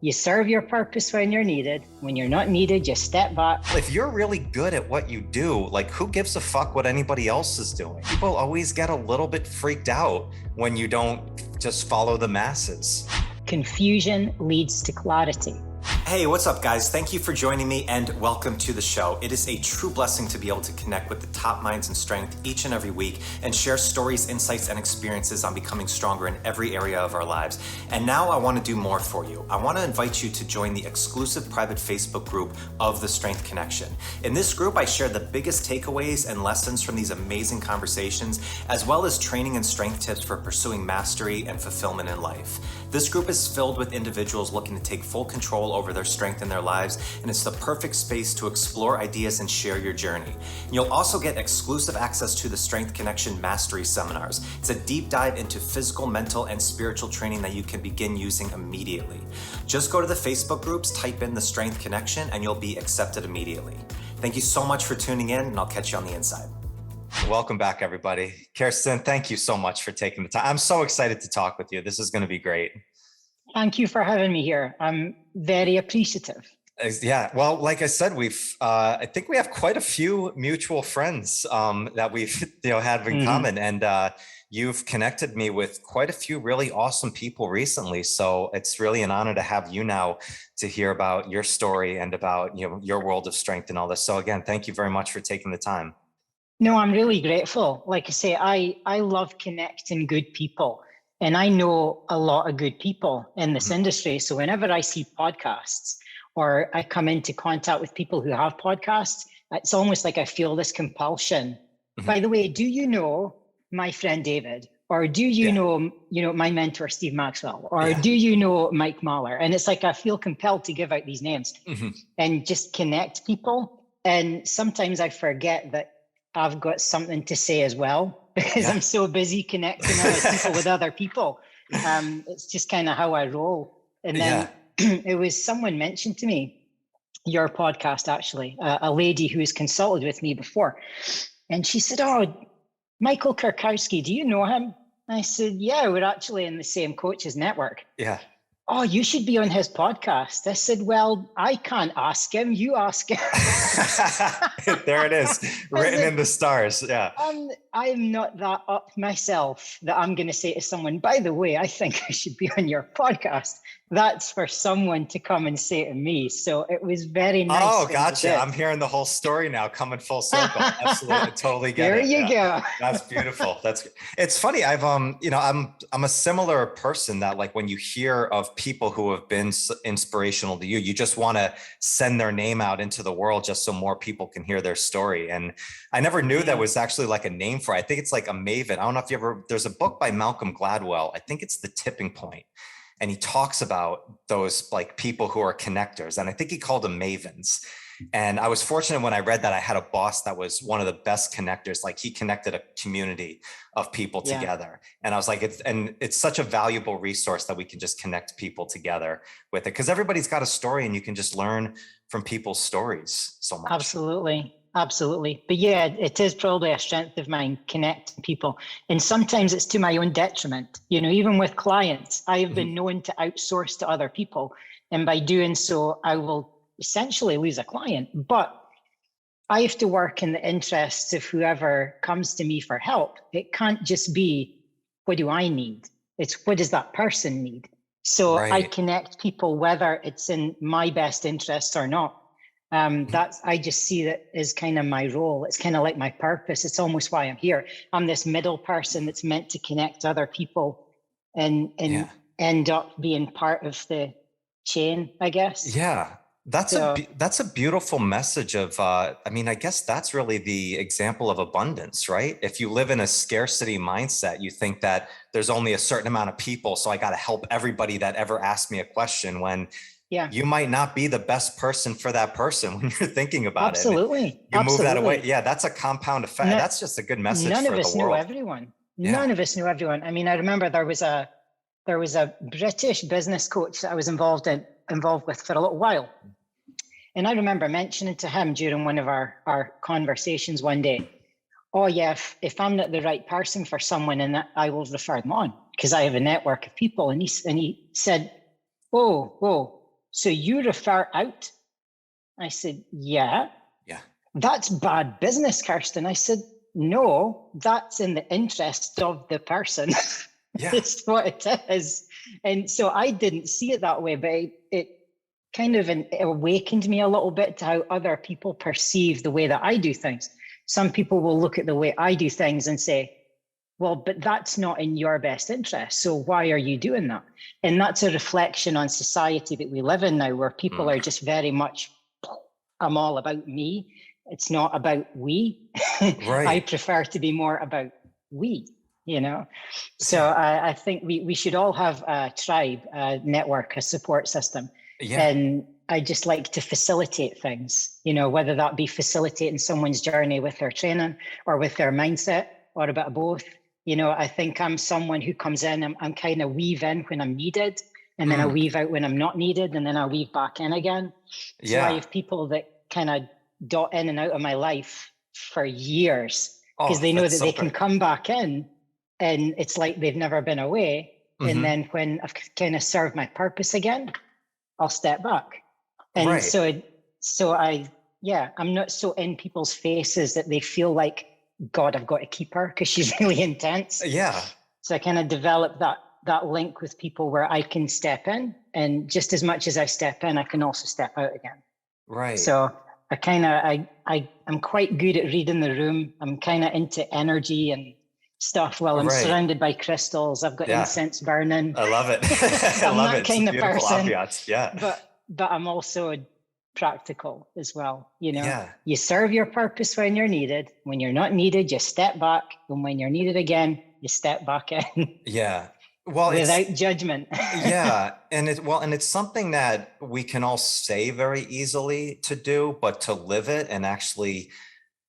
You serve your purpose when you're needed. When you're not needed, you step back. If you're really good at what you do, like who gives a fuck what anybody else is doing? People always get a little bit freaked out when you don't just follow the masses. Confusion leads to clarity. Hey, what's up, guys? Thank you for joining me and welcome to the show. It is a true blessing to be able to connect with the top minds in strength each and every week and share stories, insights, and experiences on becoming stronger in every area of our lives. And now I want to do more for you. I want to invite you to join the exclusive private Facebook group of The Strength Connection. In this group, I share the biggest takeaways and lessons from these amazing conversations, as well as training and strength tips for pursuing mastery and fulfillment in life. This group is filled with individuals looking to take full control over their strength in their lives, and it's the perfect space to explore ideas and share your journey. And you'll also get exclusive access to the Strength Connection Mastery Seminars. It's a deep dive into physical, mental, and spiritual training that you can begin using immediately. Just go to the Facebook groups, type in the Strength Connection, and you'll be accepted immediately. Thank you so much for tuning in, and I'll catch you on the inside. Welcome back, everybody. Kirsten, thank you so much for taking the time. I'm so excited to talk with you. This is going to be great. Thank you for having me here. I'm very appreciative. Yeah, well, like I said, I think we have quite a few mutual friends that we've had in common, and you've connected me with quite a few really awesome people recently. So it's really an honor to have you now to hear about your story and about your world of strength and all this. So again, thank you very much for taking the time. No, I'm really grateful. Like I say, I love connecting good people. And I know a lot of good people in this industry. So whenever I see podcasts or I come into contact with people who have podcasts, it's almost like I feel this compulsion. By the way, do you know my friend David? Or do you know my mentor, Steve Maxwell? Or do you know Mike Mahler? And it's like I feel compelled to give out these names and just connect people. And sometimes I forget that I've got something to say as well, because I'm so busy connecting other people with other people. It's just kind of how I roll. And then it was someone mentioned to me, your podcast, actually, a lady who has consulted with me before. And she said, "Oh, Michael Kurkowski, do you know him?" I said, "Yeah, we're actually in the same coaches network." Yeah. "Oh, you should be on his podcast." I said, "Well, I can't ask him. You ask him." There it is, written in the stars. Yeah. I'm not that up myself that I'm going to say to someone, "By the way, I think I should be on your podcast." That's for someone to come and say to me. So it was very nice. Oh, gotcha. I'm hearing the whole story now, coming full circle. Absolutely, totally get it. There you go. That's beautiful. It's funny. I'm a similar person that, like, when you hear of people who have been inspirational to you, you just want to send their name out into the world just so more people can hear their story. And I never knew that was actually like a name for it. I think it's like a maven. I don't know if there's a book by Malcolm Gladwell. I think it's The Tipping Point. And he talks about those like people who are connectors. And I think he called them mavens. And I was fortunate when I read that I had a boss that was one of the best connectors. Like, he connected a community of people together. And I was like, it's such a valuable resource that we can just connect people together with it. Because everybody's got a story and you can just learn from people's stories so much. Absolutely. But yeah, it is probably a strength of mine, connecting people. And sometimes it's to my own detriment. Even with clients, I have been known to outsource to other people. And by doing so, I will essentially lose a client. But I have to work in the interests of whoever comes to me for help. It can't just be, what do I need? It's, what does that person need? So I connect people, whether it's in my best interests or not. I just see that as kind of my role. It's kind of like my purpose. It's almost why I'm here. I'm this middle person that's meant to connect other people and end up being part of the chain, I guess. Yeah. That's a beautiful message of, I guess that's really the example of abundance, right? If you live in a scarcity mindset, you think that there's only a certain amount of people, so I got to help everybody that ever asked me a question, when you might not be the best person for that person when you're thinking about it. Absolutely. You move that away. Yeah, that's a compound effect. That's just a good message for the world. None of us know everyone. None of us know everyone. I mean, I remember there was a British business coach that I was involved with for a little while. And I remember mentioning to him during one of our conversations one day, "Oh yeah, if I'm not the right person for someone, and I will refer them on, because I have a network of people." And he said, "Whoa, so you refer out? I said, yeah. Yeah. That's bad business, Kirsten. I said, no, that's in the interest of the person. Yeah. It's what it is. And so I didn't see it that way, but it kind of awakened me a little bit to how other people perceive the way that I do things. Some people will look at the way I do things and say, well, but that's not in your best interest. So why are you doing that? And that's a reflection on society that we live in now, where people are just very much, I'm all about me. It's not about we. Right. I prefer to be more about we, you know? So I think we should all have a tribe, a network, a support system. Yeah. And I just like to facilitate things, you know, whether that be facilitating someone's journey with their training or with their mindset or a bit of both. You know, I think I'm someone who comes in, I'm kind of weave in when I'm needed, and then I weave out when I'm not needed, and then I weave back in again. So I have people that kind of dot in and out of my life for years because they know that they can come back in and it's like they've never been away. And then when I've kind of served my purpose again, I'll step back. And I'm not so in people's faces that they feel like, God, I've got to keep her because she's really intense. Yeah. So I kind of developed that link with people where I can step in, and just as much as I step in, I can also step out again. Right. So I'm quite good at reading the room. I'm kind of into energy and stuff. Well, I'm surrounded by crystals. I've got incense burning. I love it. I'm that kind of person. Ambiance. Yeah. But I'm also practical as well. You know, you serve your purpose when you're needed. When you're not needed, you step back. And when you're needed again, you step back in. Yeah. Well, without judgment. Yeah. And it's something that we can all say very easily to do, but to live it and actually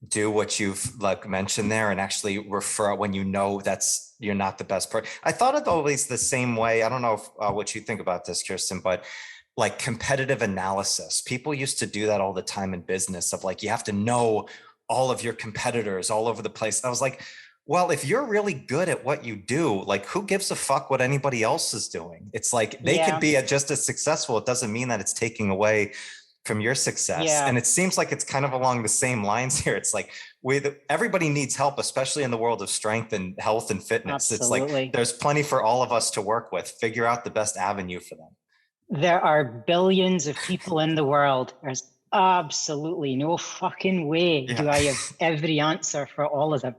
do what you've like mentioned there and actually refer when you know you're not the best person. I thought it always the same way. I don't know what you think about this, Kirsten, but like competitive analysis. People used to do that all the time in business of like, you have to know all of your competitors all over the place. I was like, well, if you're really good at what you do, like who gives a fuck what anybody else is doing? It's like they could be just as successful. It doesn't mean that it's taking away from your success. Yeah. And it seems like it's kind of along the same lines here. It's like everybody needs help, especially in the world of strength and health and fitness. Absolutely. It's like there's plenty for all of us to work with. Figure out the best avenue for them. There are billions of people in the world. There's absolutely no fucking way do I have every answer for all of them.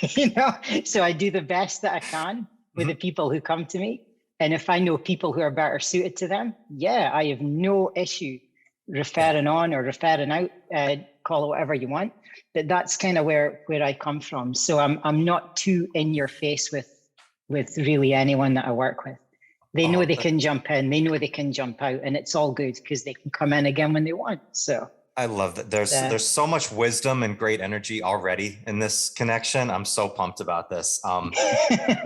You know, so I do the best that I can with the people who come to me. And if I know people who are better suited to them, I have no issue referring on or referring out, call it whatever you want. But that's kind of where I come from. So I'm not too in your face with really anyone that I work with. They know they can jump in, they know they can jump out, and it's all good because they can come in again when they want. So I love that. There's so much wisdom and great energy already in this connection. I'm so pumped about this.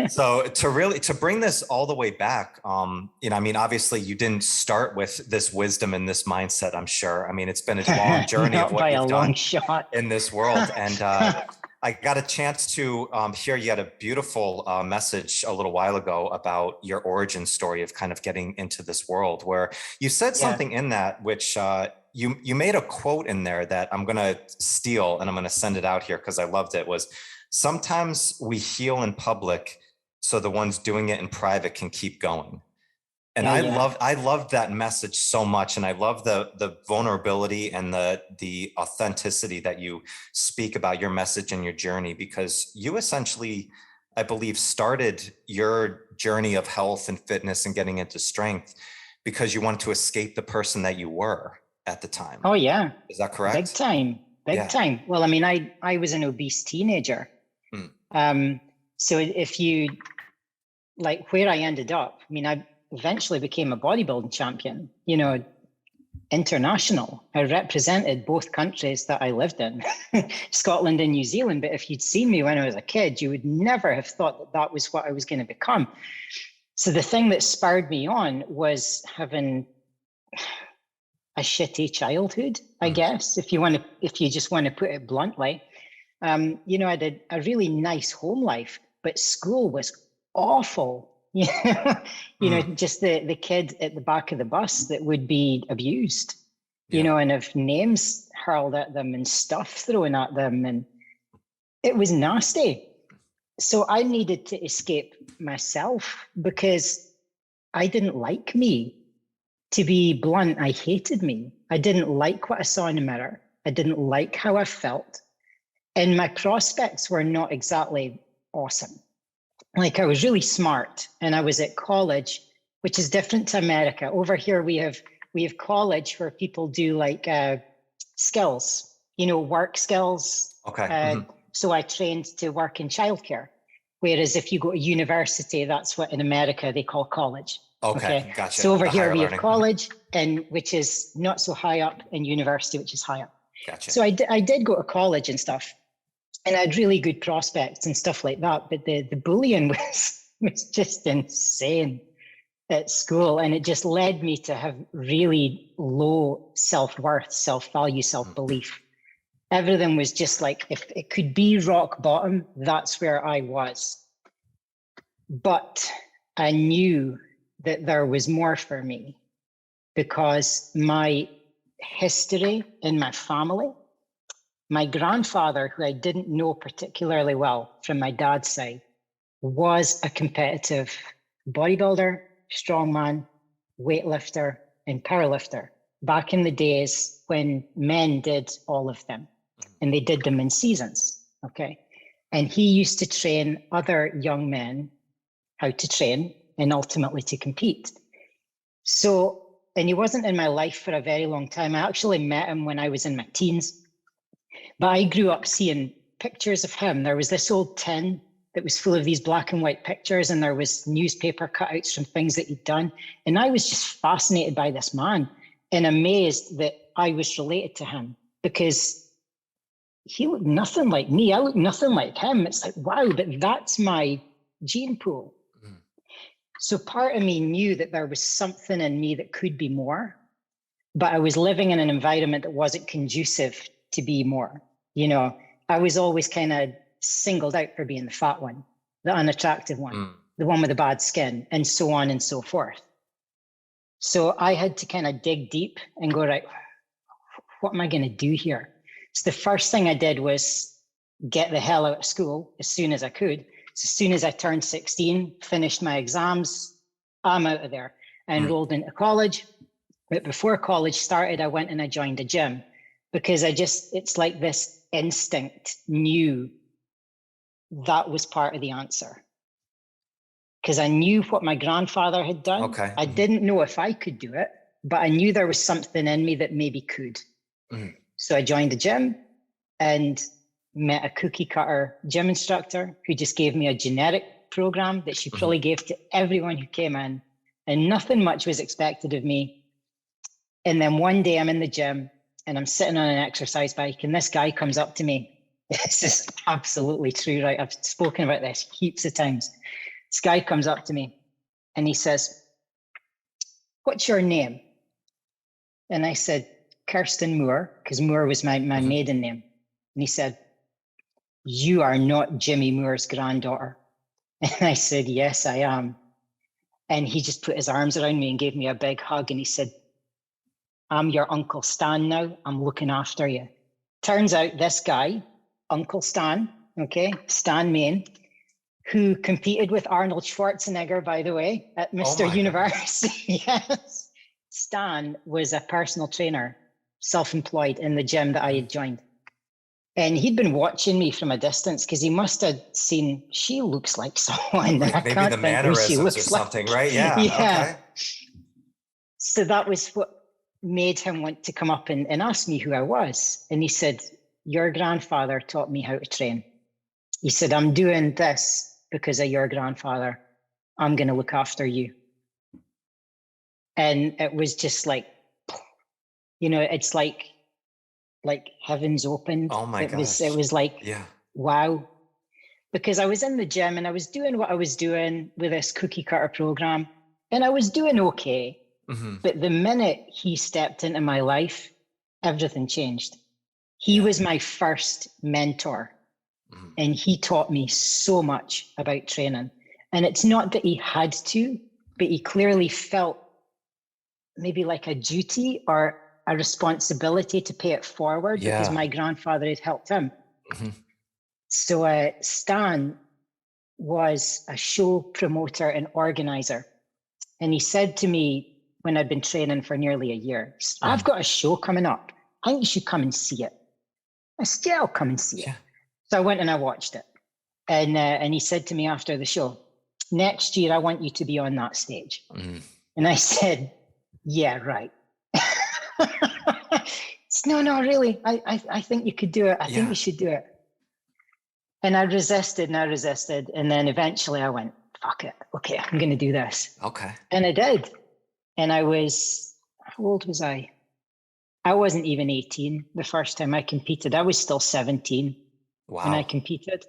So to bring this all the way back, you know, I mean, obviously you didn't start with this wisdom and this mindset, I'm sure. I mean, it's been a long journey of what you've done in this world. And I got a chance to hear you had a beautiful message a little while ago about your origin story of kind of getting into this world, where you said something in that, which you made a quote in there that I'm going to steal and I'm going to send it out here because I loved it. Was sometimes we heal in public so the ones doing it in private can keep going. And I loved that message so much. And I love the vulnerability and the authenticity that you speak about your message and your journey, because you essentially, I believe, started your journey of health and fitness and getting into strength because you wanted to escape the person that you were at the time. Oh, yeah. Is that correct? Big time. Well, I mean, I was an obese teenager. So if you like where I ended up, I mean, I eventually became a bodybuilding champion, you know, international. I represented both countries that I lived in, Scotland and New Zealand. But if you'd seen me when I was a kid, you would never have thought that was what I was going to become. So the thing that spurred me on was having a shitty childhood, I guess, if you just want to put it bluntly. You know, I did a really nice home life, but school was awful. Just the kid at the back of the bus that would be abused, and have names hurled at them and stuff thrown at them. And it was nasty. So I needed to escape myself because I didn't like me. To be blunt, I hated me. I didn't like what I saw in the mirror. I didn't like how I felt. And my prospects were not exactly awesome. Like, I was really smart and I was at college, which is different to America. Over here, we have college where people do like skills, work skills. Okay. So I trained to work in childcare. Whereas if you go to university, that's what in America they call college. Okay. Gotcha. So over here we have college, and which is not so high up, and university, which is higher. Gotcha. So I did go to college and stuff, and I had really good prospects and stuff like that. But the bullying was just insane at school, and it just led me to have really low self-worth, self-value, self-belief. Everything was just like, if it could be rock bottom, that's where I was. But I knew that there was more for me because my history in my family, my grandfather, who I didn't know particularly well from my dad's side, was a competitive bodybuilder, strongman, weightlifter, and powerlifter back in the days when men did all of them. And they did them in seasons, okay? And he used to train other young men how to train and ultimately to compete. So, and he wasn't in my life for a very long time. I actually met him when I was in my teens. But I grew up seeing pictures of him. There was this old tin that was full of these black and white pictures, and there was newspaper cutouts from things that he'd done. And I was just fascinated by this man and amazed that I was related to him because he looked nothing like me. I looked nothing like him. It's like, wow, but that's my gene pool. Mm. So part of me knew that there was something in me that could be more, but I was living in an environment that wasn't conducive to be more. I was always kind of singled out for being the fat one, the unattractive one, the one with the bad skin, and so on and so forth. So I had to kind of dig deep and go, right, what am I going to do here? So the first thing I did was get the hell out of school as soon as I could. So as soon as I turned 16, finished my exams, I'm out of there. I enrolled into college. But before college started, I went and I joined a gym because it's like this instinct knew that was part of the answer. Because I knew what my grandfather had done. Okay. I didn't know if I could do it, but I knew there was something in me that maybe could. Mm. So I joined the gym and met a cookie cutter gym instructor who just gave me a generic program that she probably gave to everyone who came in, and nothing much was expected of me. And then one day I'm in the gym and I'm sitting on an exercise bike and this guy comes up to me. This is absolutely true, right? I've spoken about this heaps of times. This guy comes up to me and he says, "What's your name?" And I said, "Kirsten Moore," because Moore was my maiden name. And he said, "You are not Jimmy Moore's granddaughter." And I said, "Yes, I am." And he just put his arms around me and gave me a big hug. And he said, "I'm your Uncle Stan now. I'm looking after you." Turns out this guy, Uncle Stan, okay, Stan Main, who competed with Arnold Schwarzenegger, by the way, at Mr. Universe. Yes. Stan was a personal trainer, self-employed in the gym that I had joined. And he'd been watching me from a distance because he must have seen, she looks like someone. Maybe the mannerisms or something, like. Right? Yeah. Yeah. Okay. So that was what made him want to come up and ask me who I was. And he said, "Your grandfather taught me how to train." He said, "I'm doing this because of your grandfather. I'm going to look after you." And it was just like, it's like heavens opened. Oh my gosh. It was like, wow. Because I was in the gym and I was doing what I was doing with this cookie cutter program and I was doing okay. Mm-hmm. But the minute he stepped into my life, everything changed. He was my first mentor and he taught me so much about training. And it's not that he had to, but he clearly felt maybe like a duty or a responsibility to pay it forward because my grandfather had helped him. Mm-hmm. So Stan was a show promoter and organizer. And he said to me when I'd been training for nearly a year, I've got a show coming up. I think you should come and see it. I said, yeah, I'll come and see it. So I went and I watched it. And he said to me after the show, next year, I want you to be on that stage. And I said, yeah, right. No, really, I think you could do it. I think you should do it. And I resisted. And then eventually I went, fuck it. Okay, I'm going to do this. Okay. And I did. And I was, how old was I? I wasn't even 18 the first time I competed. I was still 17 when I competed.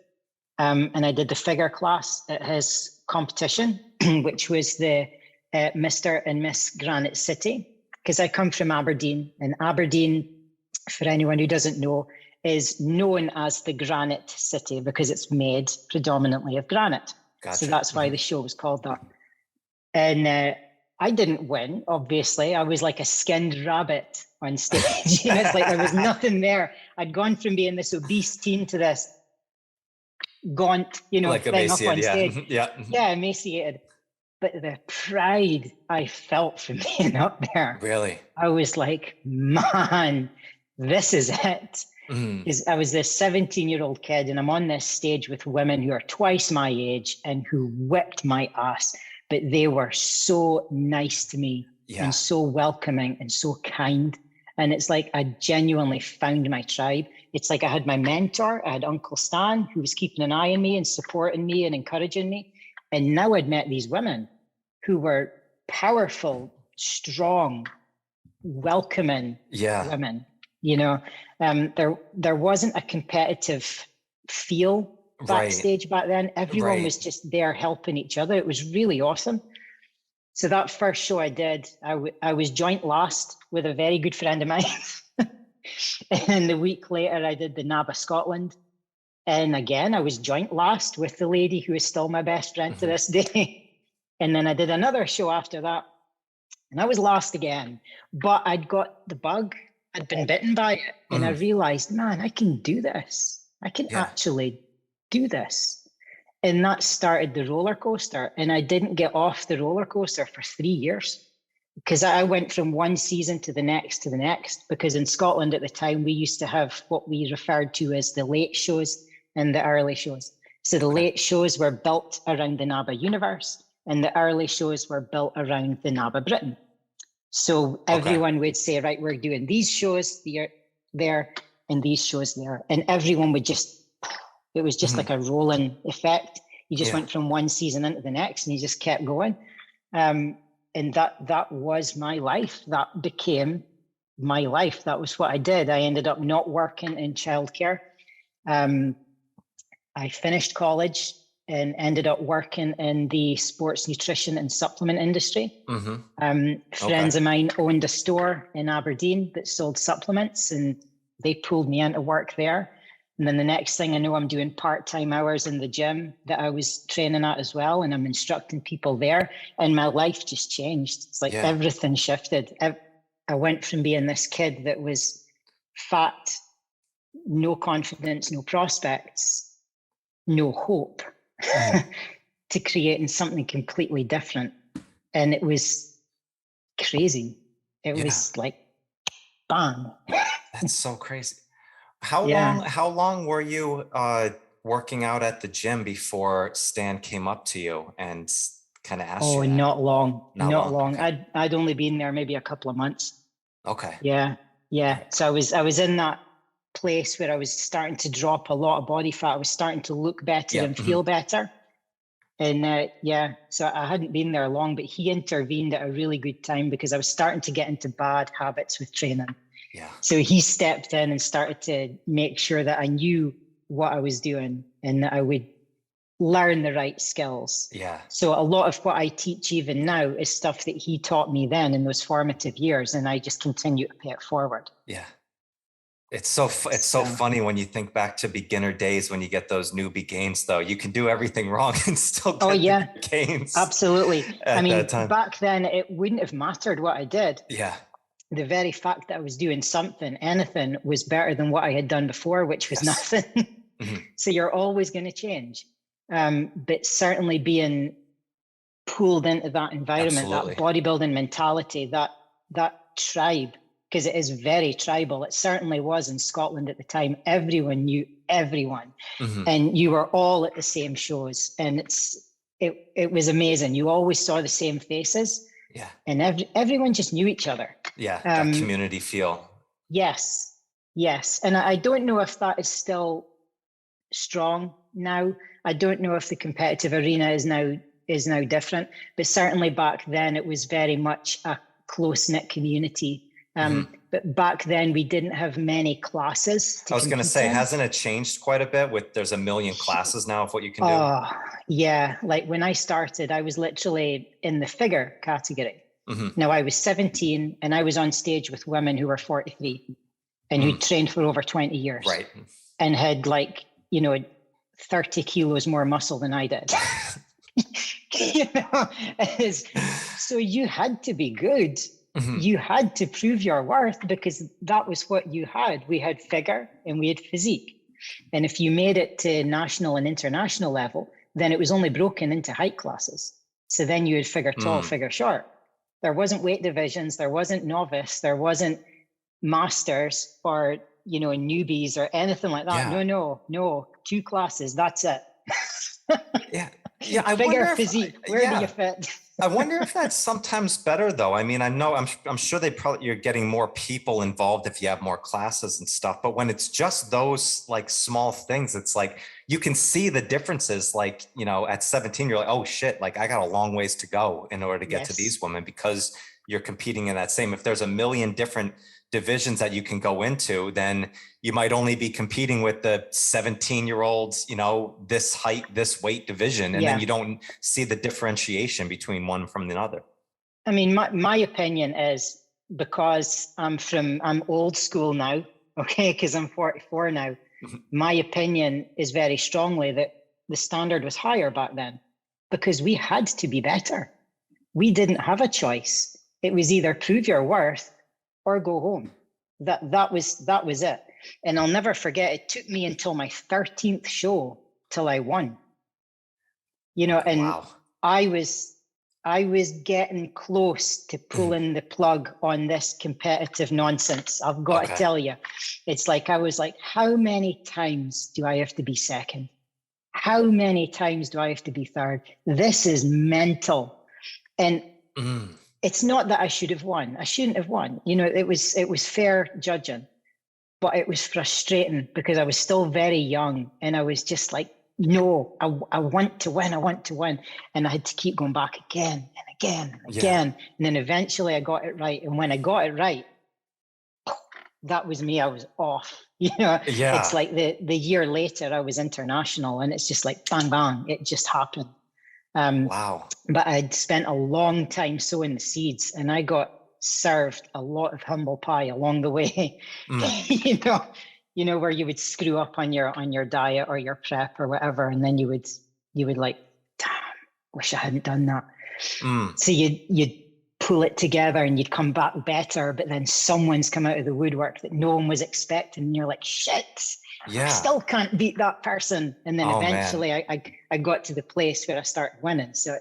And I did the figure class at his competition, which was the Mr. and Miss Granite City, because I come from Aberdeen. And Aberdeen, for anyone who doesn't know, is known as the Granite City because it's made predominantly of granite. Gotcha. So that's why the show was called that. And I didn't win, obviously. I was like a skinned rabbit on stage. It's like there was nothing there. I'd gone from being this obese teen to this gaunt, like thing up on stage. Yeah, emaciated. But the pride I felt from being up there. Really? I was like, man, this is it. Because I was this 17-year-old kid and I'm on this stage with women who are twice my age and who whipped my ass. But they were so nice to me and so welcoming and so kind. And it's like I genuinely found my tribe. It's like I had my mentor, I had Uncle Stan, who was keeping an eye on me and supporting me and encouraging me. And now I'd met these women who were powerful, strong, welcoming women. There wasn't a competitive feel backstage back then. Everyone was just there helping each other. It was really awesome. So that first show I did, I was joint last with a very good friend of mine. And the week later, I did the NABA Scotland. And again, I was joint last with the lady who is still my best friend to this day. And then I did another show after that. And I was last again. But I'd got the bug. I'd been bitten by it. And I realized, man, I can do this. I can actually do this. And that started the roller coaster. And I didn't get off the roller coaster for 3 years because I went from one season to the next, because in Scotland at the time, we used to have what we referred to as the late shows and the early shows. So the late shows were built around the NABA universe and the early shows were built around the NABA Britain. So everyone would say, right, we're doing these shows there and these shows there. And everyone would it was just like a rolling effect. You just went from one season into the next and you just kept going. And that was my life. That became my life. That was what I did. I ended up not working in childcare. I finished college and ended up working in the sports nutrition and supplement industry. Friends of mine owned a store in Aberdeen that sold supplements and they pulled me into work there. And then the next thing I know, I'm doing part-time hours in the gym that I was training at as well. And I'm instructing people there. And my life just changed. It's like everything shifted. I went from being this kid that was fat, no confidence, no prospects, no hope, to creating something completely different. And it was crazy. It was like, bam. That's so crazy. How long were you working out at the gym before Stan came up to you and kind of asked you? Oh, not long. Okay. I'd only been there maybe a couple of months. Okay. Yeah. So I was in that place where I was starting to drop a lot of body fat. I was starting to look better and feel better. And so I hadn't been there long, but he intervened at a really good time because I was starting to get into bad habits with training. Yeah. So he stepped in and started to make sure that I knew what I was doing and that I would learn the right skills. Yeah. So a lot of what I teach even now is stuff that he taught me then in those formative years, and I just continue to pay it forward. Yeah. It's so funny when you think back to beginner days when you get those newbie gains, though. You can do everything wrong and still get the gains. Absolutely. I mean, that time. back then it wouldn't have mattered what I did. Yeah. The very fact that I was doing something, anything, was better than what I had done before, which was nothing. Mm-hmm. So you're always going to change. But certainly being pulled into that environment, Absolutely. That bodybuilding mentality, that tribe, because it is very tribal. It certainly was in Scotland at the time. Everyone knew everyone, mm-hmm. and you were all at the same shows, and it was amazing. You always saw the same faces, and everyone just knew each other. Yeah, that community feel. Yes, and I don't know if that is still strong now. I don't know if the competitive arena is now different, but certainly back then it was very much a close-knit community. Mm-hmm. But back then we didn't have many classes. I was going to say, hasn't it changed quite a bit? There's a million classes now of what you can do. Oh, yeah. Like when I started, I was literally in the figure category. Mm-hmm. Now I was 17 and I was on stage with women who were 43 and who trained for over 20 years. Right. And had 30 kilos more muscle than I did. So you had to be good. Mm-hmm. You had to prove your worth because that was what you had. We had figure and we had physique. And if you made it to national and international level, then it was only broken into height classes. So then you had figure tall, figure short. There wasn't weight divisions. There wasn't novice. There wasn't masters or, newbies or anything like that. Yeah. No. 2 classes. That's it. Yeah. I figure physique. Where do you fit? I wonder if that's sometimes better though. I mean, I'm sure you're getting more people involved if you have more classes and stuff, but when it's just those small things, it's you can see the differences. At 17, you're like, oh shit, I got a long ways to go in order to get to these women because you're competing in that same, if there's a million different divisions that you can go into, then you might only be competing with the 17-year-olds, this height, this weight division. And then you don't see the differentiation between one from the other. I mean, my opinion is, because I'm old school now, okay, because I'm 44 now, my opinion is very strongly that the standard was higher back then because we had to be better. We didn't have a choice. It was either prove your worth or go home. That was it. And I'll never forget, it took me until my 13th show till I won. And wow. I was getting close to pulling the plug on this competitive nonsense. I've got to tell you, it's I was how many times do I have to be second? How many times do I have to be third? This is mental. And it's not that I should have won. I shouldn't have won. It was fair judging, but it was frustrating because I was still very young and I was just no, I want to win. I want to win. And I had to keep going back again and again and again. And then eventually I got it right. And when I got it right, that was me. I was off. It's the year later I was international and it's just bang, bang. It just happened. Wow. But I'd spent a long time sowing the seeds and I got served a lot of humble pie along the way. Where you would screw up on your diet or your prep or whatever, and then you would damn, wish I hadn't done that. So you'd pull it together and you'd come back better, but then someone's come out of the woodwork that no one was expecting, and you're like, shit. Yeah. I still can't beat that person. And then eventually I got to the place where I started winning. So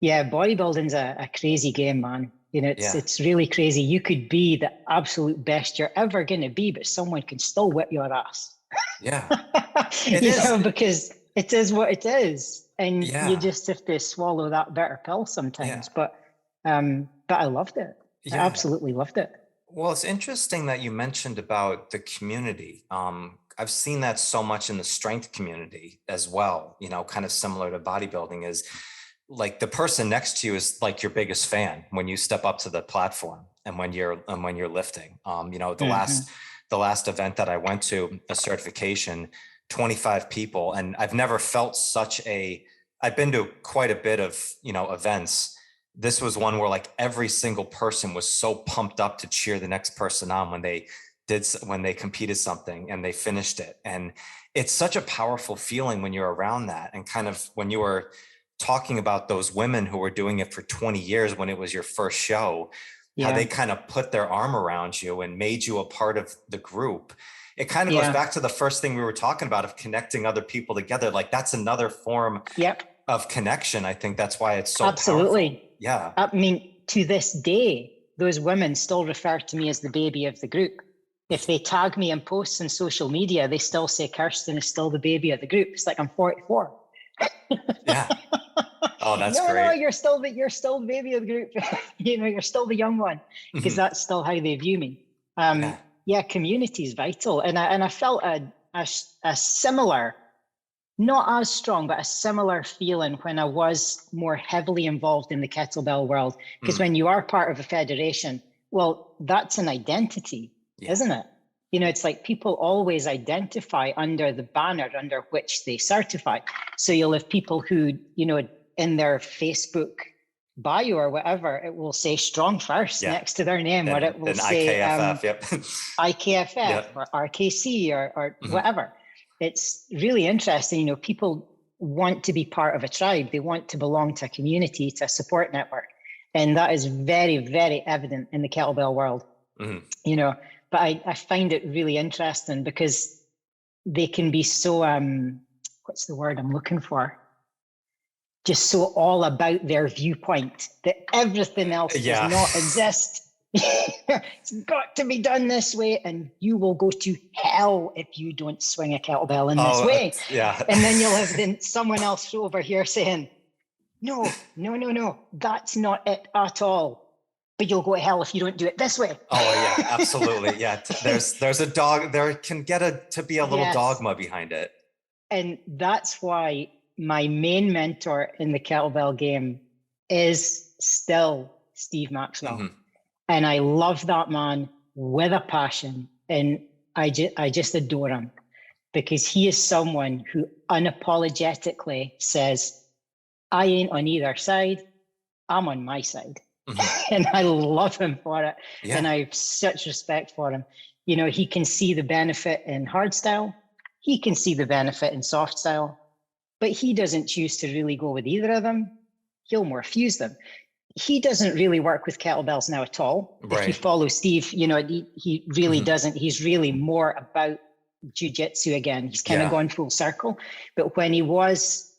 bodybuilding's a crazy game, man. It's really crazy. You could be the absolute best you're ever going to be, but someone can still whip your ass. Yeah. Because it is what it is. And you just have to swallow that bitter pill sometimes. Yeah. But I loved it. Yeah. I absolutely loved it. Well, it's interesting that you mentioned about the community. I've seen that so much in the strength community as well, kind of similar to bodybuilding, is the person next to you is your biggest fan when you step up to the platform and when you're lifting. The last event that I went to, a certification, 25 people, and I've never felt I've been to quite a bit of, events. This was one where every single person was so pumped up to cheer the next person on when they when they competed something and they finished it. And it's such a powerful feeling when you're around that. And kind of when you were talking about those women who were doing it for 20 years when it was your first show, how they kind of put their arm around you and made you a part of the group. It kind of goes back to the first thing we were talking about of connecting other people together. Like that's another form of connection. I think that's why it's so absolutely powerful. Yeah. I mean, to this day, those women still refer to me as the baby of the group. If they tag me in posts on social media, they still say Kirsten is still the baby of the group. It's like I'm 44. Yeah. Oh, that's great. No, you're still the baby of the group. You're still the young one, because that's still how they view me. Community is vital, and I felt a similar, not as strong, but a similar feeling when I was more heavily involved in the kettlebell world. Because when you are part of a federation, well, that's an identity, isn't it? It's like people always identify under the banner under which they certify. So you'll have people who, in their Facebook bio or whatever, it will say strong first next to their name, or it will say IKFF, IKFF or RKC or whatever. It's really interesting. People want to be part of a tribe. They want to belong to a community, to a support network. And that is very, very evident in the kettlebell world, but I find it really interesting because they can be so, what's the word I'm looking for? Just so all about their viewpoint that everything else does not exist. It's got to be done this way, and you will go to hell if you don't swing a kettlebell in this way. And then you'll have someone else over here saying, no, that's not it at all. But you'll go to hell if you don't do it this way. Oh yeah, absolutely. Yeah, there's a dog. There can get to be a little dogma behind it. And that's why my main mentor in the kettlebell game is still Steve Maxwell. And I love that man with a passion. And I just adore him, because he is someone who unapologetically says, I ain't on either side, I'm on my side. And I love him for it. And I have such respect for him. He can see the benefit in hard style. He can see the benefit in soft style, but he doesn't choose to really go with either of them. He'll more fuse them. He doesn't really work with kettlebells now at all. If you follow Steve, he really doesn't. He's really more about jiu-jitsu again. He's kind of gone full circle. But when he was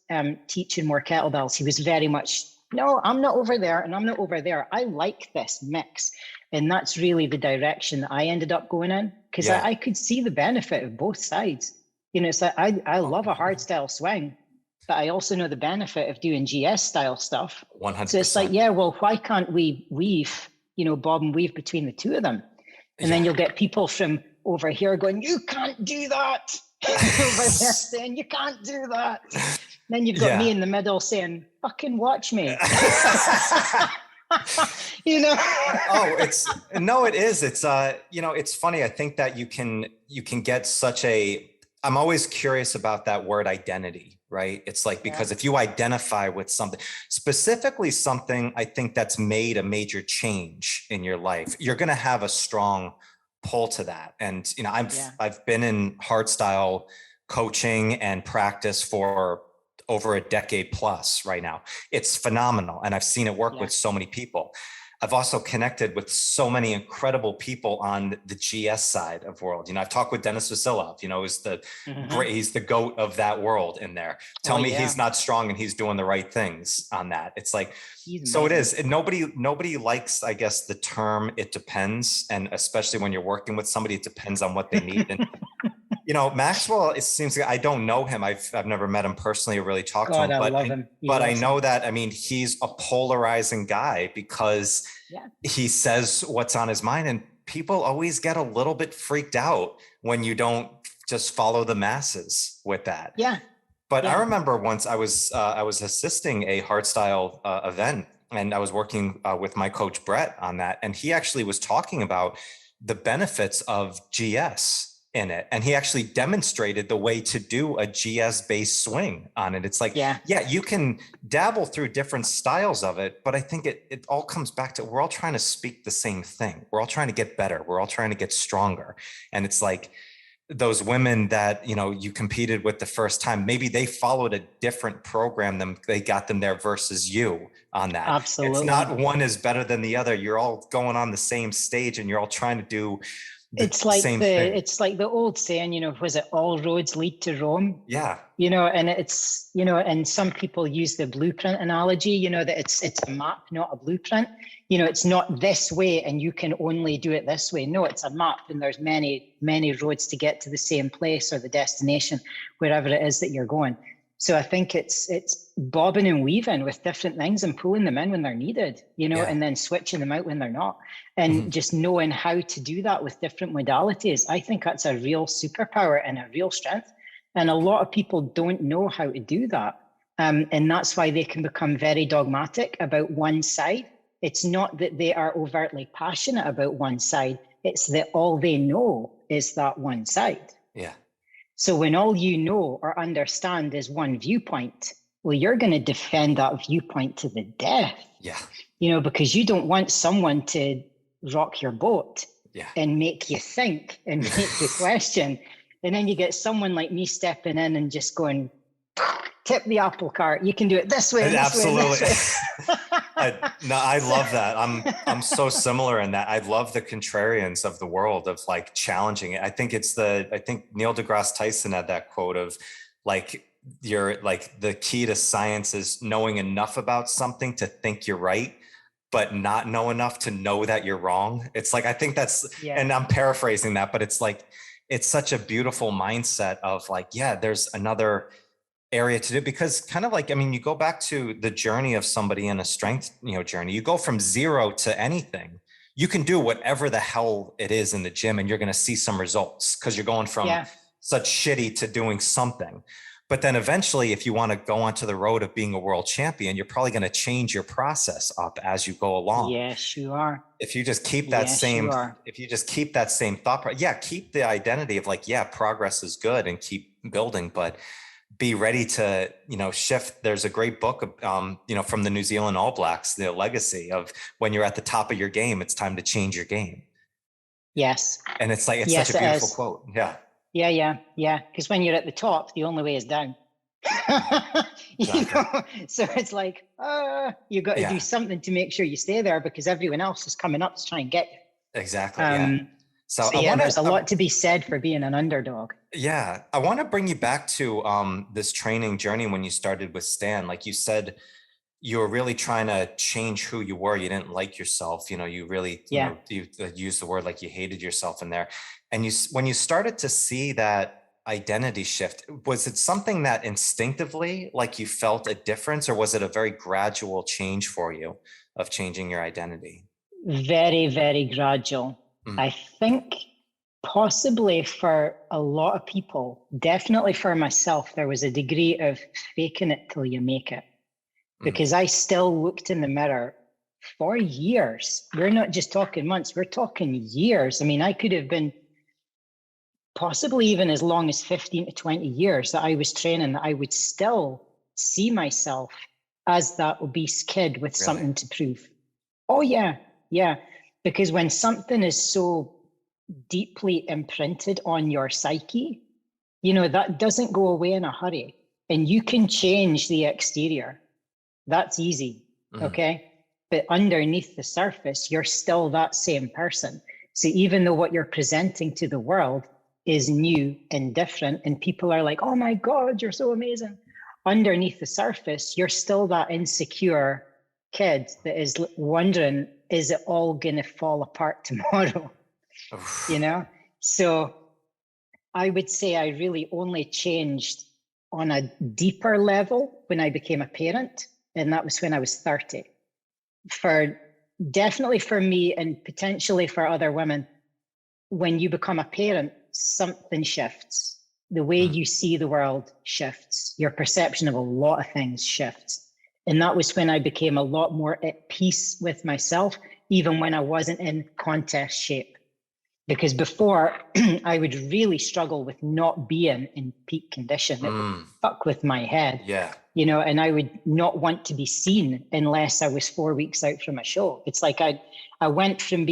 teaching more kettlebells, he was very much, no, I'm not over there and I'm not over there. I like this mix. And that's really the direction that I ended up going in, because I could see the benefit of both sides. It's like I love a hard style swing, but I also know the benefit of doing GS style stuff. 100%. So it's like, well, why can't we weave, bob and weave between the two of them? And then you'll get people from over here going, you can't do that. Over there saying, you can't do that. Then you've got me in the middle saying, fucking watch me. It is. It's, it's funny. I think that you can get such I'm always curious about that word identity, right? It's like, because if you identify with something, specifically something I think that's made a major change in your life, you're going to have a strong pull to that. And, I've been in hard style coaching and practice for over a decade plus right now. It's phenomenal. And I've seen it work with so many people. I've also connected with so many incredible people on the GS side of world. I've talked with Denis Vasilev, he's the GOAT of that world in there. Tell me he's not strong and he's doing the right things on that. It's like, so it is. And nobody likes, I guess, the term, it depends. And especially when you're working with somebody, it depends on what they need. And Maxwell, it seems like, I don't know him. I've never met him personally or really talked to him, I love him. But I know that, he's a polarizing guy because he says what's on his mind, and people always get a little bit freaked out when you don't just follow the masses with that. But I remember once I was assisting a hardstyle event, and I was working with my coach Brett on that, and he actually was talking about the benefits of GS in it. And he actually demonstrated the way to do a GS based swing on it. It's like, yeah, you can dabble through different styles of it, but I think it all comes back to, we're all trying to speak the same thing. We're all trying to get better. We're all trying to get stronger. And it's like those women that, you know, you competed with the first time, maybe they followed a different program than they got them there versus you on that. Absolutely. It's not one is better than the other. You're all going on the same stage and you're all trying to do it's like the old saying, you know, was it all roads lead to Rome? Yeah. You know, and it's, you know, and some people use the blueprint analogy, you know, that it's a map, not a blueprint. You know, it's not this way and you can only do it this way. No, it's a map and there's many, many roads to get to the same place or the destination, wherever it is that you're going. So I think it's bobbing and weaving with different things and pulling them in when they're needed, you know, and then switching them out when they're not. And just knowing how to do that with different modalities. I think that's a real superpower and a real strength. And a lot of people don't know how to do that. And that's why they can become very dogmatic about one side. It's not that they are overtly passionate about one side. It's that all they know is that one side. Yeah. So when all you know or understand is one viewpoint, well, you're going to defend that viewpoint to the death. Yeah. You know, because you don't want someone to rock your boat and make you think and make you question. And then you get someone like me stepping in and just going, tip the apple cart. You can do it this way. Absolutely. This way. I love that. I'm so similar in that. I love the contrarians of the world of like challenging it. I think Neil deGrasse Tyson had that quote of like, the key to science is knowing enough about something to think you're right, but not know enough to know that you're wrong. It's like, I think that's, and I'm paraphrasing that, but it's like, it's such a beautiful mindset of like, yeah, there's another area to do, because kind of like, I mean, you go back to the journey of somebody in a strength, you know, journey, you go from zero to anything. You can do whatever the hell it is in the gym and you're going to see some results because you're going from such shitty to doing something. But then eventually, if you want to go onto the road of being a world champion, you're probably going to change your process up as you go along. Yes, you are. If you just keep that if you just keep that same thought, keep the identity of like, progress is good and keep building, but be ready to, you know, shift. There's a great book, you know, from the New Zealand All Blacks, the legacy of when you're at the top of your game, it's time to change your game. Yes. And it's like, it's such a beautiful quote. Yeah. Yeah. Because when you're at the top, the only way is down. You know? So it's like, you got to do something to make sure you stay there because everyone else is coming up to try and get you. Exactly. So there's a lot to be said for being an underdog. Yeah. I want to bring you back to this training journey when you started with Stan. Like you said, you were really trying to change who you were. You didn't like yourself. You know, you really, you know, you used the word like you hated yourself in there. And when you started to see that identity shift, was it something that instinctively, like you felt a difference, or was it a very gradual change for you of changing your identity? Very, very gradual. I think possibly for a lot of people, definitely for myself, there was a degree of faking it till you make it. Because I still looked in the mirror for years. We're not just talking months, we're talking years. I mean, I could have been possibly even as long as 15 to 20 years that I was training, that I would still see myself as that obese kid with something to prove. Oh, yeah. Because when something is so deeply imprinted on your psyche, you know, that doesn't go away in a hurry. And you can change the exterior. That's easy, okay? But underneath the surface, you're still that same person. So even though what you're presenting to the world is new and different, and people are like, oh my God, you're so amazing. Underneath the surface, you're still that insecure kid that is wondering, is it all going to fall apart tomorrow? You know? So I would say I really only changed on a deeper level when I became a parent. And that was when I was 30. Definitely for me and potentially for other women, when you become a parent, something shifts. The way you see the world shifts. Your perception of a lot of things shifts. And that was when I became a lot more at peace with myself, even when I wasn't in contest shape. Because before I would really struggle with not being in peak condition. It would fuck with my head. Yeah. You know, and I would not want to be seen unless I was 4 weeks out from a show. It's like I went from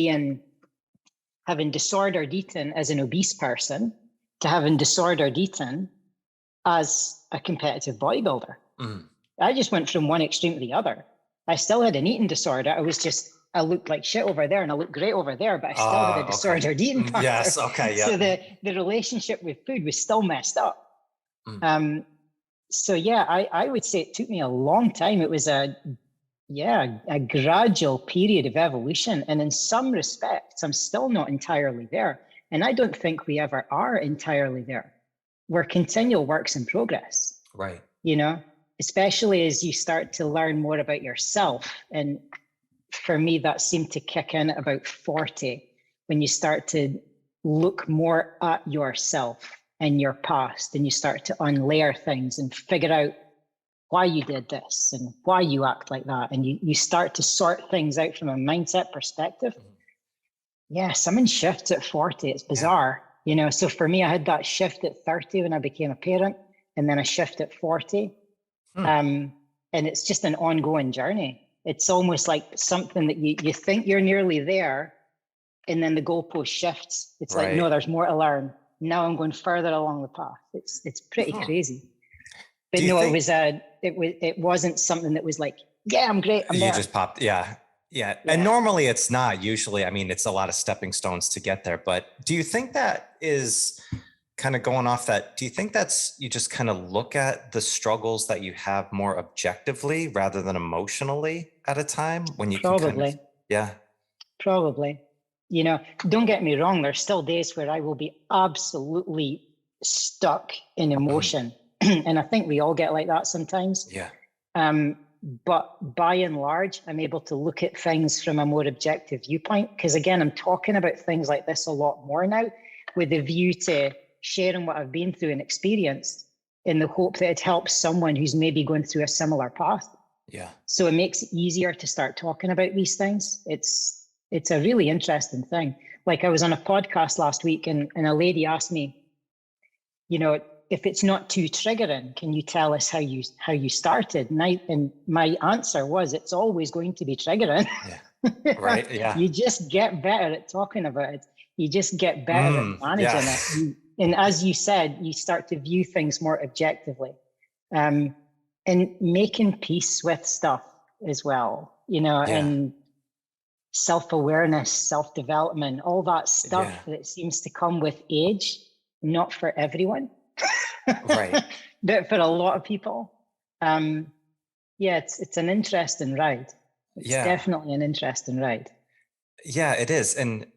having disordered eating as an obese person to having disordered eating as a competitive bodybuilder. I just went from one extreme to the other. I still had an eating disorder. I looked like shit over there and I looked great over there, but I still had a disordered eating pattern. Yes, okay, yeah. So the relationship with food was still messed up. So yeah, I would say it took me a long time. It was a gradual period of evolution. And in some respects, I'm still not entirely there. And I don't think we ever are entirely there. We're continual works in progress. Right. You know, especially as you start to learn more about yourself. And for me, that seemed to kick in at about 40, when you start to look more at yourself and your past, and you start to unlayer things and figure out why you did this and why you act like that. And you start to sort things out from a mindset perspective. Yeah, something shifts at 40. It's bizarre. You know, so for me, I had that shift at 30 when I became a parent, and then a shift at 40. And it's just an ongoing journey. It's almost like something that you think you're nearly there, and then the goalpost shifts. It's like, no, there's more to learn. Now I'm going further along the path. It's pretty crazy. But no, it wasn't something that was like, yeah, I'm great. I'm there. You just popped. Yeah. And normally it's not. Usually, I mean, it's a lot of stepping stones to get there. But do you think that is kind of going off that? Do you think that's, you just kind of look at the struggles that you have more objectively rather than emotionally at a time when you Probably. Probably. You know, don't get me wrong. There's still days where I will be absolutely stuck in emotion. And I think we all get like that sometimes. Yeah. But by and large, I'm able to look at things from a more objective viewpoint. Because again, I'm talking about things like this a lot more now, with a view to sharing what I've been through and experienced, in the hope that it helps someone who's maybe going through a similar path. Yeah. So it makes it easier to start talking about these things. It's a really interesting thing. Like, I was on a podcast last week and a lady asked me, you know, if it's not too triggering, can you tell us how you started? And my answer was, it's always going to be triggering. Yeah. Right. Yeah. You just get better at talking about it. You just get better at managing it. And as you said, you start to view things more objectively, and making peace with stuff as well, you know, and self-awareness, self-development, all that stuff that seems to come with age, not for everyone. Right. But for a lot of people. It's an interesting ride. It's definitely an interesting ride. Yeah, it is. And,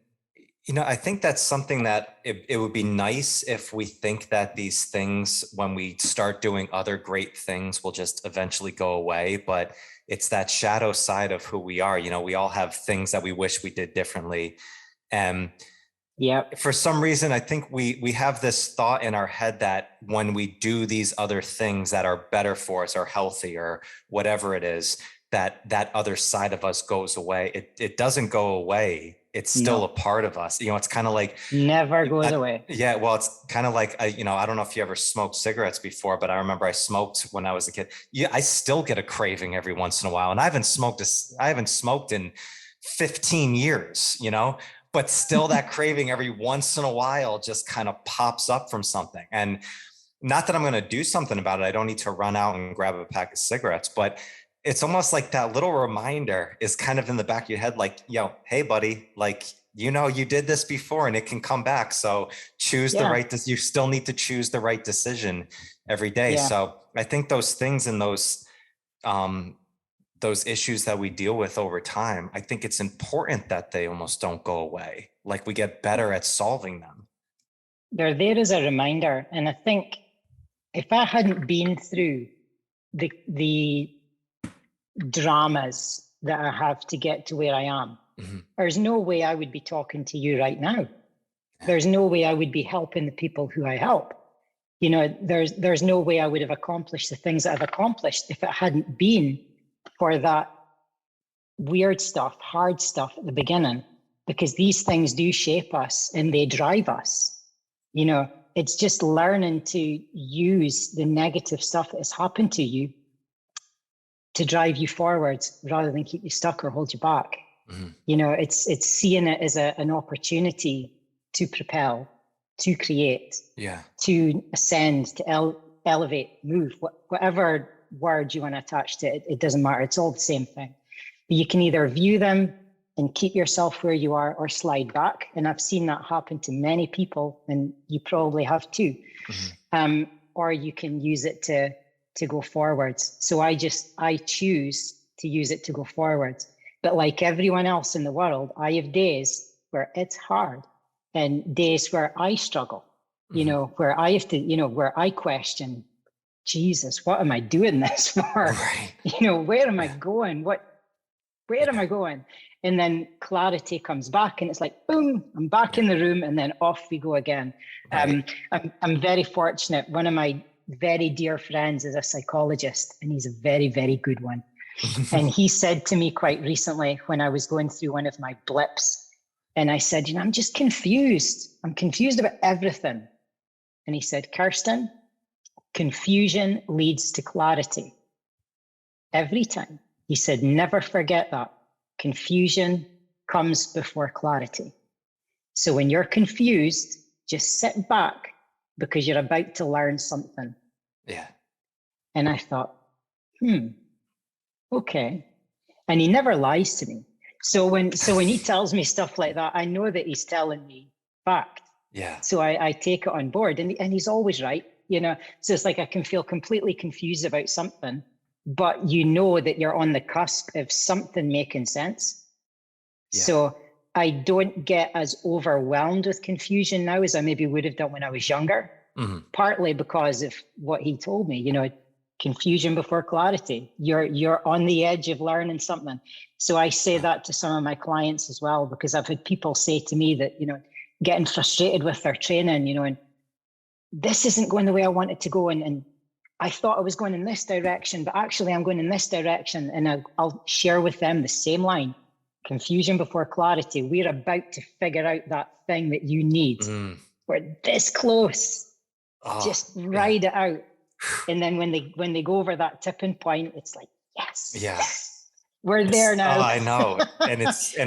you know, I think that's something that it would be nice if we think that these things, when we start doing other great things, will just eventually go away. But it's that shadow side of who we are. You know, we all have things that we wish we did differently. And for some reason, I think we have this thought in our head that when we do these other things that are better for us or healthy or whatever it is, that other side of us goes away. It doesn't go away. It's still a part of us. You know, it's kind of like never goes away. Yeah. Well, it's kind of like, you know, I don't know if you ever smoked cigarettes before, but I remember I smoked when I was a kid. Yeah. I still get a craving every once in a while, and I haven't smoked in 15 years, you know, but still that craving every once in a while just kind of pops up from something. And not that I'm going to do something about it. I don't need to run out and grab a pack of cigarettes, but it's almost like that little reminder is kind of in the back of your head, like, yo, hey, buddy, like, you know, you did this before and it can come back. So choose the right, you still need to choose the right decision every day. Yeah. So I think those things and those issues that we deal with over time, I think it's important that they almost don't go away. Like, we get better at solving them. They're there as a reminder. And I think if I hadn't been through the dramas that I have to get to where I am, there's no way I would be talking to you right now. There's no way I would be helping the people who I help. You know, there's no way I would have accomplished the things that I've accomplished if it hadn't been for that weird stuff, hard stuff at the beginning because these things do shape us and they drive us. You know, it's just learning to use the negative stuff that has happened to you to drive you forwards rather than keep you stuck or hold you back. Mm-hmm. You know, it's seeing it as an opportunity to propel, to create, to ascend, to elevate, move, whatever word you want to attach to it, it doesn't matter. It's all the same thing. But you can either view them and keep yourself where you are or slide back. And I've seen that happen to many people, and you probably have too. Mm-hmm. Or you can use it to go forwards. So I choose to use it to go forwards. But like everyone else in the world, I have days where it's hard and days where I struggle, you know, where I have to, you know, where I question, Jesus, what am I doing this for? Right. You know, where am I going? Where am I going? And then clarity comes back and it's like, boom, I'm back in the room, and then off we go again. Right. I'm very fortunate. One of my very dear friends is a psychologist, and he's a very, very good one. And he said to me quite recently when I was going through one of my blips, and I said, you know, I'm just confused. I'm confused about everything. And he said, Kirsten, confusion leads to clarity. Every time. He said, never forget that. Confusion comes before clarity. So when you're confused, just sit back because you're about to learn something. Yeah. And I thought, okay. And he never lies to me. So when he tells me stuff like that, I know that he's telling me fact. Yeah. So I take it on board, and he's always right, you know. So it's like I can feel completely confused about something, but you know that you're on the cusp of something making sense. Yeah. So I don't get as overwhelmed with confusion now as I maybe would have done when I was younger, partly because of what he told me, you know, confusion before clarity. You're on the edge of learning something. So I say that to some of my clients as well, because I've had people say to me that, you know, getting frustrated with their training, you know, and this isn't going the way I want it to go. And I thought I was going in this direction, but actually I'm going in this direction. And I'll share with them the same line, confusion before clarity. We're about to figure out that thing that you need. We're this close. Just ride it out. And then when they go over that tipping point, it's like, yes, we're there now. Oh, I know. And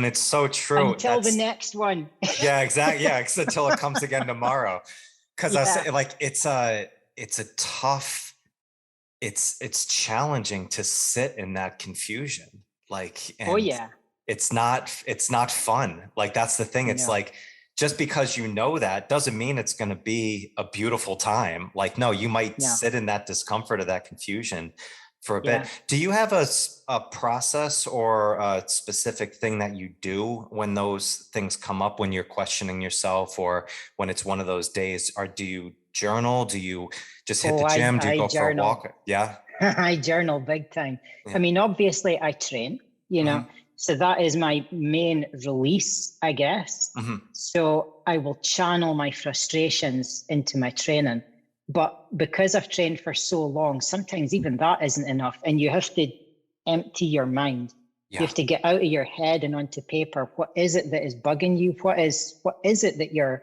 it's so true. Until the next one. Yeah, exactly. Yeah. Until it comes again tomorrow. Cause I say, like, it's a tough, it's challenging to sit in that confusion. Like, it's not fun. Like, that's the thing. It's like, just because you know that doesn't mean it's going to be a beautiful time. Like, no, you might sit in that discomfort of that confusion for a bit. Do you have a process or a specific thing that you do when those things come up, when you're questioning yourself, or when it's one of those days? Or do you journal? Do you just hit the gym? Do you go for a walk? Yeah. I journal big time. Yeah. I mean, obviously I train, you know, so that is my main release, I guess. So I will channel my frustrations into my training. But because I've trained for so long, sometimes even that isn't enough. And you have to empty your mind. Yeah. You have to get out of your head and onto paper. What is it that is bugging you? What is it that you're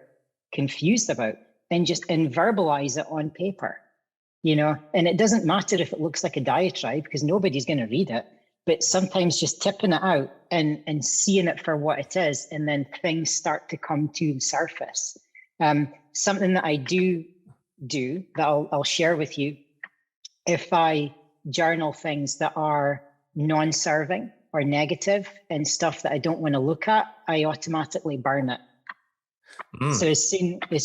confused about? And verbalize it on paper, you know? And it doesn't matter if it looks like a diatribe, because nobody's going to read it. But sometimes just tipping it out and seeing it for what it is, and then things start to come to the surface. Something that I do that I'll share with you, if I journal things that are non-serving or negative and stuff that I don't want to look at, I automatically burn it. So as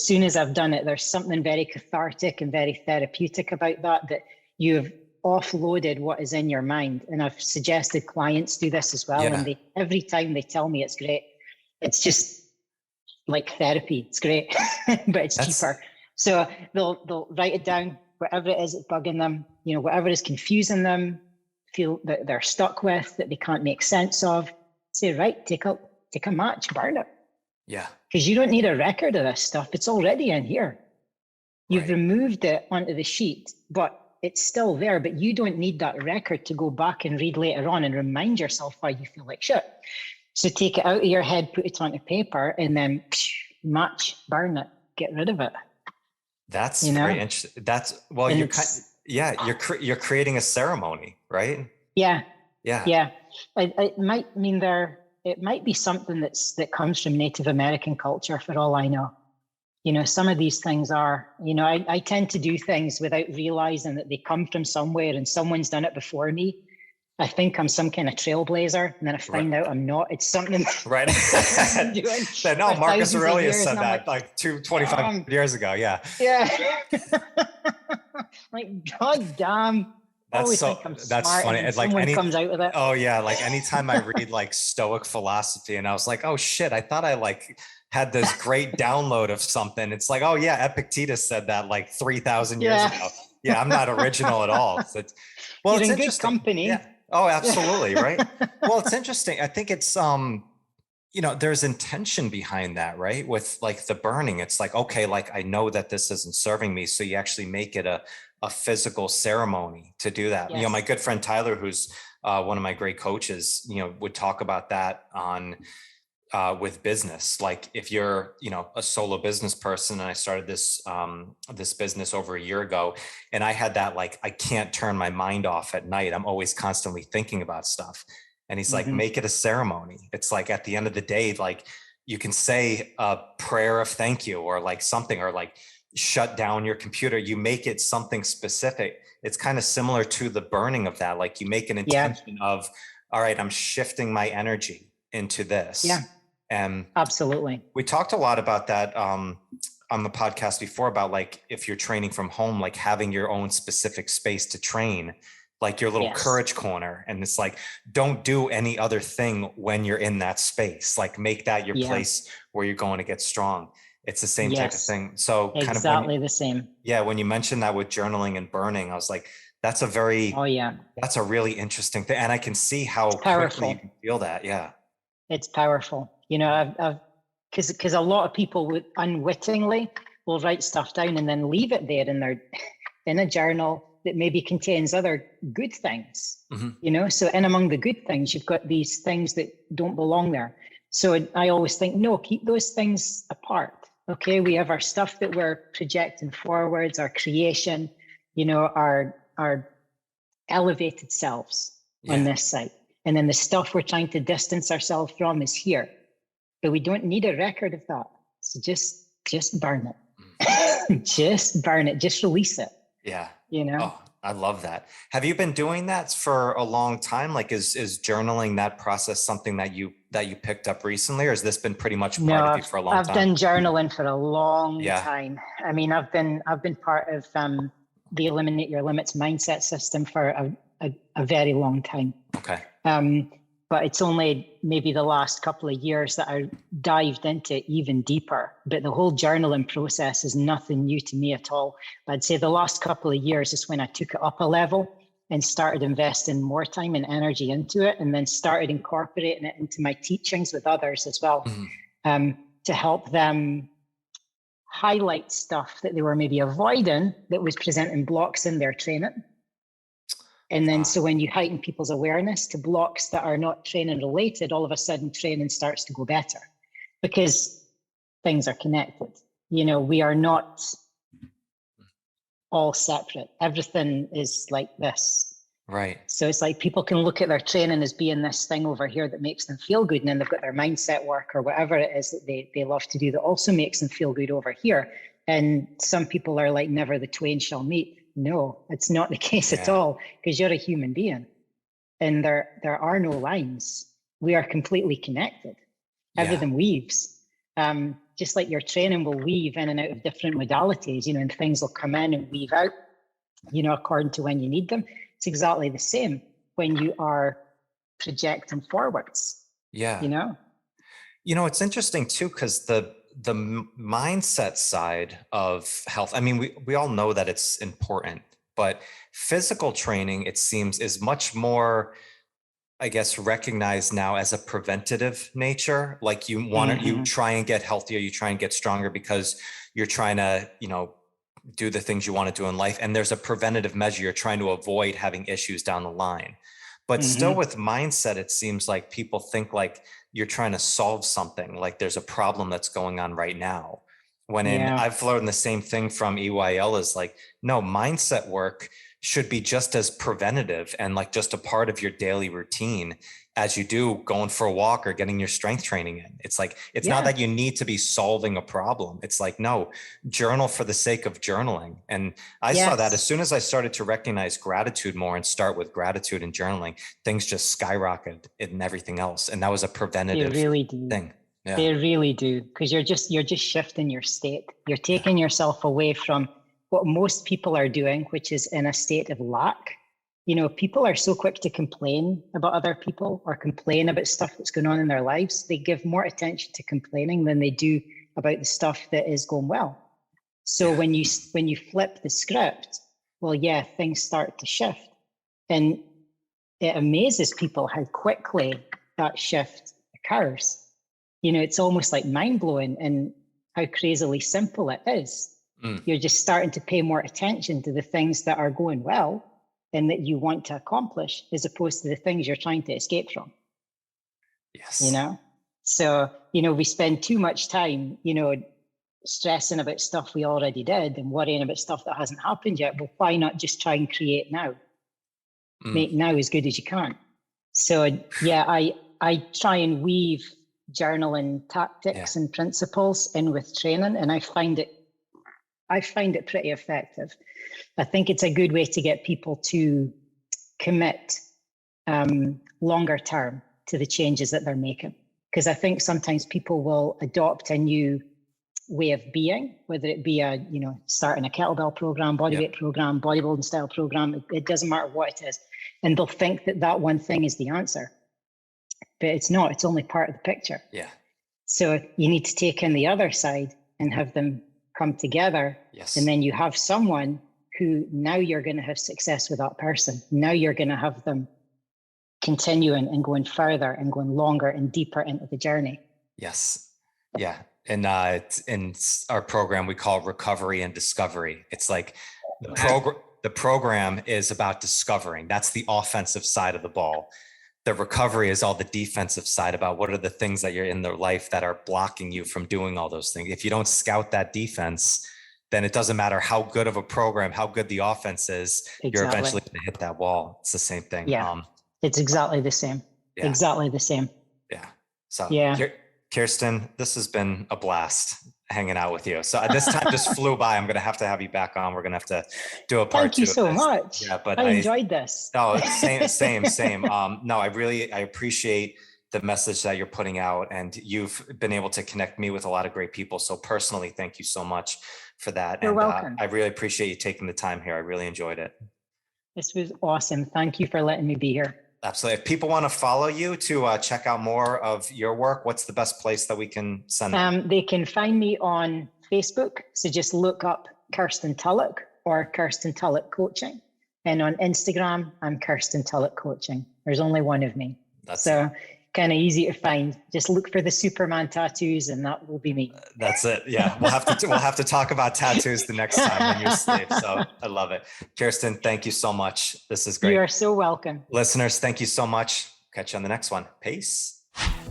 soon as I've done it, there's something very cathartic and very therapeutic about that you've offloaded what is in your mind. And I've suggested clients do this as well. And every time they tell me it's great, it's just like therapy. It's great, but it's cheaper. So they'll write it down, whatever it is that's bugging them, you know, whatever is confusing them, feel that they're stuck with, that they can't make sense of. Say, right, take a match, burn it. Yeah. Because you don't need a record of this stuff. It's already in here. You've removed it onto the sheet, but it's still there, but you don't need that record to go back and read later on and remind yourself why you feel like shit. So take it out of your head, put it onto paper, and then burn it, get rid of it. That's very interesting. That's, well, And you're creating a ceremony, right? Yeah. Yeah. Yeah. It might mean it might be something that comes from Native American culture, for all I know. Some of these things are, I tend to do things without realizing that they come from somewhere and someone's done it before me. I think I'm some kind of trailblazer, and then I find out I'm not. It's something right. No, Marcus Aurelius said that like 25 years ago. Yeah. Yeah. Like, God damn. That's funny. It's like someone comes out with it. Oh yeah. Like anytime I read like Stoic philosophy and I was like, oh shit, I thought I like had this great download of something. It's like, oh yeah, Epictetus said that like 3,000 years ago. Yeah. I'm not original at all. So You're it's in good company. Yeah. Oh, absolutely. Right. Well, it's interesting. I think it's, there's intention behind that, right? With like the burning, it's like, okay, like I know that this isn't serving me. So you actually make it a physical ceremony to do that. Yes. My good friend Tyler, who's one of my great coaches, would talk about that on with business. Like if you're, a solo business person, and I started this business over a year ago, and I had that, like, I can't turn my mind off at night. I'm always constantly thinking about stuff. And he's like, make it a ceremony. It's like at the end of the day, like you can say a prayer of thank you or like something, or like shut down your computer. You make it something specific. It's kind of similar to the burning of that. Like you make an intention of, all right, I'm shifting my energy into this. Yeah. And absolutely. We talked a lot about that on the podcast before, about like if you're training from home, like having your own specific space to train, like your little courage corner. And it's like, don't do any other thing when you're in that space. Like make that your place where you're going to get strong. It's the same type of thing. So kind of exactly the same. Yeah. When you mentioned that with journaling and burning, I was like, that's a really interesting thing. And I can see how quickly you can feel that. Yeah. It's powerful. Because a lot of people would unwittingly will write stuff down and then leave it there in a journal that maybe contains other good things. So in among the good things, you've got these things that don't belong there. So I always think, no, keep those things apart. Okay, we have our stuff that we're projecting forwards, our creation, our elevated selves on this side. And then the stuff we're trying to distance ourselves from is here. But we don't need a record of that. So just burn it. Just burn it. Just release it. Yeah. Oh, I love that. Have you been doing that for a long time? Like is journaling, that process, something that you picked up recently, or has this been pretty much part of you for a long time? I've been journaling for a long time. I mean, I've been part of the Eliminate Your Limits mindset system for a very long time. Okay. But it's only maybe the last couple of years that I dived into it even deeper. But the whole journaling process is nothing new to me at all. I'd say the last couple of years is when I took it up a level and started investing more time and energy into it, and then started incorporating it into my teachings with others as well, to help them highlight stuff that they were maybe avoiding that was presenting blocks in their training. And then, so when you heighten people's awareness to blocks that are not training related, all of a sudden training starts to go better because things are connected. We are not all separate. Everything is like this. Right. So it's like people can look at their training as being this thing over here that makes them feel good. And then they've got their mindset work or whatever it is that they love to do that also makes them feel good over here. And some people are like, never the twain shall meet. No, it's not the case at all, because you're a human being and there are no lines. We are completely connected. Everything weaves. Just like your training will weave in and out of different modalities, and things will come in and weave out, according to when you need them. It's exactly the same when you are projecting forwards. Yeah. It's interesting too, because the mindset side of health, I mean, we all know that it's important, but physical training, it seems, is much more, I guess, recognized now as a preventative nature. Like you want to, you try and get healthier, you try and get stronger because you're trying to, do the things you want to do in life. And there's a preventative measure. You're trying to avoid having issues down the line. But still with mindset, it seems like people think like you're trying to solve something, like there's a problem that's going on right now. Yeah. I've learned the same thing from EYL is like, no, mindset work should be just as preventative and like just a part of your daily routine as you do going for a walk or getting your strength training in. It's like, it's not that you need to be solving a problem. It's like, no, journal for the sake of journaling. And I saw that as soon as I started to recognize gratitude more and start with gratitude and journaling, things just skyrocketed in everything else. And that was a preventative thing. Yeah. They really do, because you're just shifting your state. You're taking yourself away from what most people are doing, which is in a state of lack. You know, people are so quick to complain about other people or complain about stuff that's going on in their lives. They give more attention to complaining than they do about the stuff that is going well. So when you flip the script, well, yeah, things start to shift. And it amazes people how quickly that shift occurs. You know, it's almost like mind-blowing and how crazily simple it is. You're just starting to pay more attention to the things that are going well and that you want to accomplish, as opposed to the things you're trying to escape from. Yes. You know? So, you know, we spend too much time, you know, stressing about stuff we already did and worrying about stuff that hasn't happened yet. Well, why not just try and create now? Make now as good as you can. So yeah, I try and weave journaling tactics and principles in with training, and I find it pretty effective. I think it's a good way to get people to commit longer term to the changes that they're making. Because I think sometimes people will adopt a new way of being, whether it be starting a kettlebell program, bodyweight program, bodybuilding style program, it doesn't matter what it is. And they'll think that one thing is the answer. But it's not, it's only part of the picture. Yeah. So you need to take in the other side and have them come together. Yes. And then you have someone who now you're going to have success with that person. Now you're going to have them continuing and going further and going longer and deeper into the journey. Yes. Yeah. And in our program, we call it recovery and discovery. It's like the program is about discovering. That's the offensive side of the ball. The recovery is all the defensive side, about what are the things that you're in their life that are blocking you from doing all those things. If you don't scout that defense, then it doesn't matter how good of a program, how good the offense is, you're eventually going to hit that wall. It's the same thing. Yeah, it's exactly the same. Yeah. Exactly the same. Yeah. So Kirsten, this has been a blast hanging out with you. So this time just flew by. I'm going to have you back on. We're going to have to do a part 2. Thank you so much. Yeah, but I enjoyed this. No, same. No, I appreciate the message that you're putting out, and you've been able to connect me with a lot of great people. So personally, thank you so much for that. You're welcome. I really appreciate you taking the time here. I really enjoyed it. This was awesome. Thank you for letting me be here. Absolutely. If people want to follow you to check out more of your work, what's the best place that we can send them? They can find me on Facebook. So just look up Kirsten Tulloch or Kirsten Tulloch Coaching. And on Instagram, I'm Kirsten Tulloch Coaching. There's only one of me. So kind of easy to find. Just look for the Superman tattoos and that will be me. That's it. Yeah. We'll have to talk about tattoos the next time when you're asleep. So I love it. Kirsten, thank you so much. This is great. You are so welcome. Listeners, thank you so much. Catch you on the next one. Peace.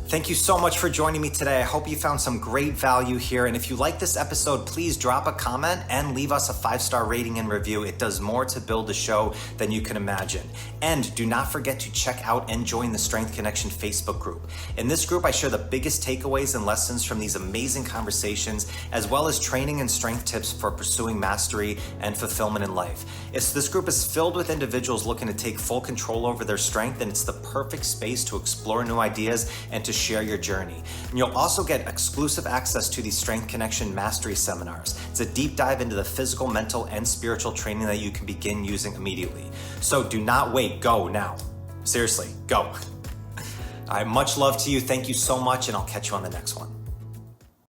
Thank you so much for joining me today. I hope you found some great value here. And if you like this episode, please drop a comment and leave us a 5-star rating and review. It does more to build the show than you can imagine. And do not forget to check out and join the Strength Connection Facebook group. In this group, I share the biggest takeaways and lessons from these amazing conversations, as well as training and strength tips for pursuing mastery and fulfillment in life. This group is filled with individuals looking to take full control over their strength, and it's the perfect space to explore new ideas and to share your journey. And you'll also get exclusive access to these Strength Connection Mastery seminars. It's a deep dive into the physical, mental, and spiritual training that you can begin using immediately. So do not wait, go now. Seriously, go. All right, much love to you. Thank you so much, and I'll catch you on the next one.